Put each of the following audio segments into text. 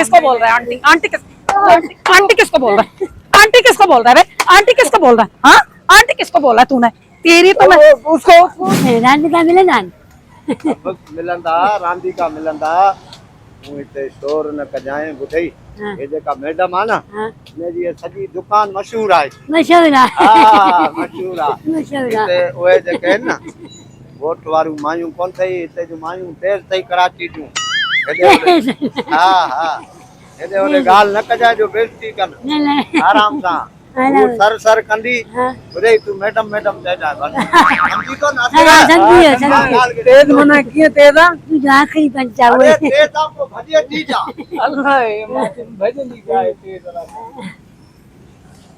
किसको बोल रहा है आंटी? आंटी किसको बोल रहा है? आंटी किसको बोल रहा है? आंटी किसको बोल रहा है? हाँ, आंटी किसको बोला तूने? तेरी तो मैं उसको रांधिका मिलन मिलंदा रांधिका मिलंदा हूं इते शोर न कजाए बुधई ये जेका मैडम आ ना मेरी ये सजी दुकान मशहूर है। मशहूर है हां मशहूर है मशहूर इते ओए जेके है ना वोट वारू मायूं कोन थई इते जो मायूं देर थई कराची जूं हां हां एदे ओने गाल न कजाए जो बेइज्जती कन आराम सा सर सर कंदी बुधई तू मैडम मैडम दे जा समझी को ना समझी तेज मना किए तेजा तू आखिरी पंचा हुए अरे तेज आपको भजिए दी जा अल्लाह भजन ही गाए तेज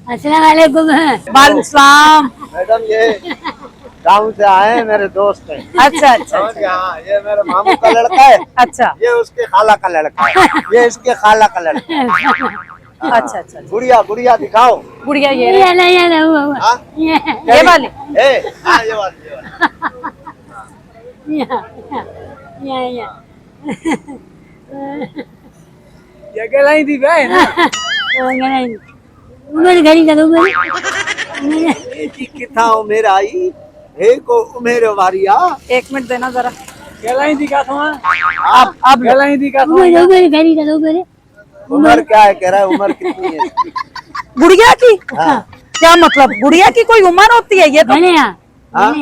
अस्सलाम वालेकुम वालेकुम सलाम। मैडम ये गांव से आए हैं मेरे दोस्त हैं। अच्छा अच्छा समझ गए? हाँ ये मेरे मामू का लड़का है अच्छा ये उसके खाला का लड़का है ये इसके खाला का लड़का है। अच्छा अच्छा गुड़िया गुड़िया दिखाओ गुड़िया ये ये नहीं हुआ हाँ? ये वाली हाँ ये वाली या ये गलाई दी बहन उमर घड़ी का उमर किथा उमेर आई हे को उमेर वारिया 1 मिनट देना जरा। गलाई दी का अब गलाई दी का उमर घड़ी का उम्र क्या है कह रहा है उम्र कितनी है इसकी? गुड़िया की हाँ। क्या मतलब गुड़िया की कोई उम्र होती है? ये तो हाँ?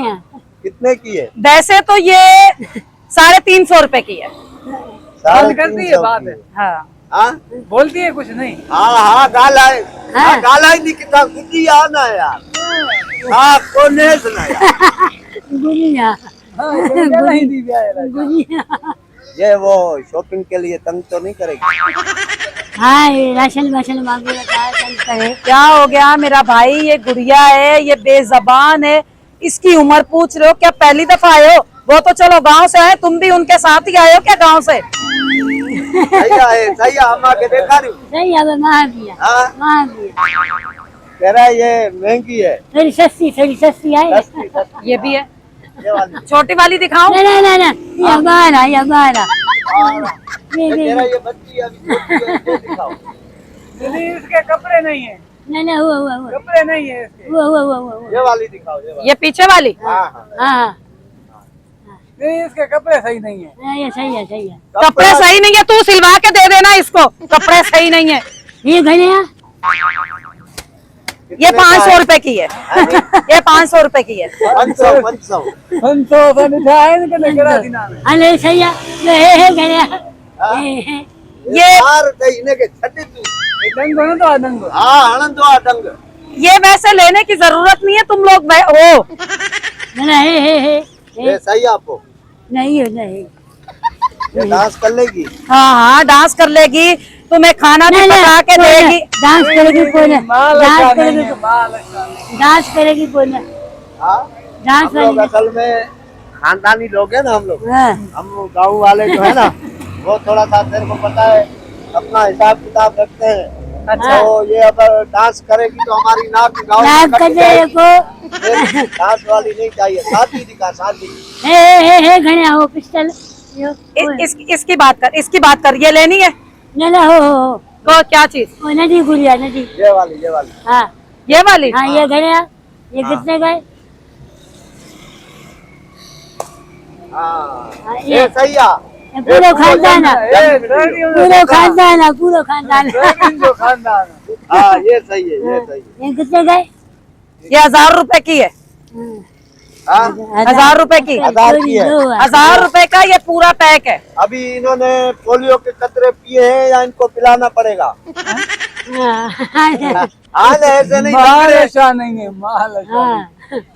कितने की है? वैसे तो ये 350 रुपए की है। करती है बात है। हाँ हाँ बोलती है कुछ नहीं। हाँ गाला ही नहीं कितना गुड्डी आना है यार हाँ कोने सुना गुड़िया गुड़िया ये वो शॉपिंग के लिए तंग तो नहीं करेगी? हाँ राशन वाशन मांगे तंग करे। क्या हो गया मेरा भाई? ये गुड़िया है, ये बेजबान है, इसकी उम्र पूछ रहे हो? क्या पहली दफा आए हो? वो तो चलो गांव से आए, तुम भी उनके साथ ही आए हो क्या गांव से? सही है अम्मा के देखा नहीं सही है माँ दिया माँ दिया कह रहा है ये महंगी है थोड़ी सस्ती है ये भी है। ये वाली छोटी वाली दिखाऊं? ना ये बारा ये बच्ची अभी छोटी है, ये दिखाओ। इसके कपड़े नहीं है। ना हुआ कपड़े नहीं है इसके। हुआ ये वाली दिखाओ ये वाली। ये पीछे वाली? हाँ नहीं इसके कपड़े सही नहीं है। ये सही है कपड़े सही नहीं है, तू सिलवा के दे देना इसको। कपड़े सही नहीं है। ये घड़िया ये 500 रुपए की है। ये 500 रुपए की है। 500 अरे सही है घड़िया ये के छटे तू हाँ आनंद डंग ये वैसे लेने की जरूरत नहीं है, तुम लोग हो। ये सही आपको नहीं ये डांस कर लेगी? हाँ डांस कर लेगी, तुम्हें खाना भी पका के देगी। डांस करेगी कौन हाँ डांस हम लोग असल में खानदानी लोग हैं ना हम लोग हम गाँव वाले जो है ना वो थोड़ा सा तेरे को पता है अपना हिसाब किताब रखते हैं। अच्छा तो ये अगर डांस करेगी तो हमारी नाक गाँव डांस वाली नहीं चाहिए। शादी दिखा शादी घड़िया हो पिस्टल इसकी बात कर। ये लेनी है हो तो क्या चीज? नदी गुड़िया नदी ये वाली हाँ ये वाली हाँ ये घड़िया ये कितने का है? हाँ ये सही है पूरा खानदान हाँ ये सही है ये कितने का है? ये 1000 रुपए की है। 1000 रुपए की 1000 की है। 1000 रुपए का ये पूरा पैक है। अभी इन्होंने पोलियो के कतरे पिए हैं या इनको पिलाना पड़ेगा? हाल ऐसे नहीं है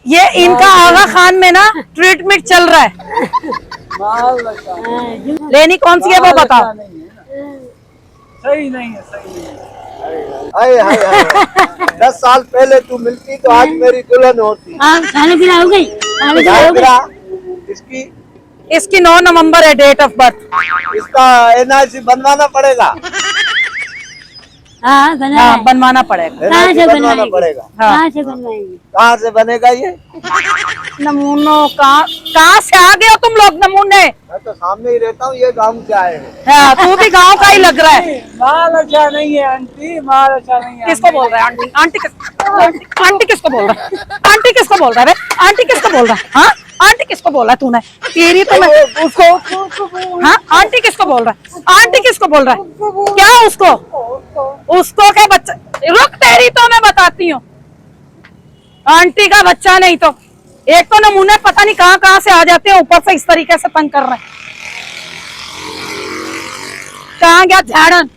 ये इनका आगा खान में ना ट्रीटमेंट चल रहा है। लेनी कौन सी है वो बताओ। सही नहीं है हाय 10 साल पहले तू मिलती तो आज मेरी दुल्हन होती। हो गई इसकी 9 नवंबर है डेट ऑफ बर्थ। इसका NIC बनवाना पड़ेगा। हाँ बनवाना पड़ेगा। कहाँ से बनवाना पड़ेगा? कहाँ से बनवाएंगे? कहाँ से बनेगा ये? नमूनों कहाँ से आ गए हो तुम लोग नमूने? मैं तो सामने ही रहता हूँ, ये गाँव से आए हो। हाँ, तू भी गांव का ही लग रहा है। माल अच्छा नहीं है आंटी, माल अच्छा नहीं है। किसको बोल रहा है आंटी? आंटी किसको बोल रहा है? आंटी किसको बोल रहा है? आंटी किसको बोल रहा है? हाँ, आंटी किसको बोला तूने? तेरी तो मैं उसको, हाँ, आंटी किसको बोल रहा है? आंटी किसको बोल रहा है? क्या उसको? उसको क्या बच्चा? रुक, तेरी तो मैं बताती हूँ। आंटी का बच्चा नहीं तो एक तो नमूने पता नहीं कहाँ कहाँ से आ जाते हैं, ऊपर से इस तरीके से तंग कर रहे हैं। कहाँ गया झाड़न?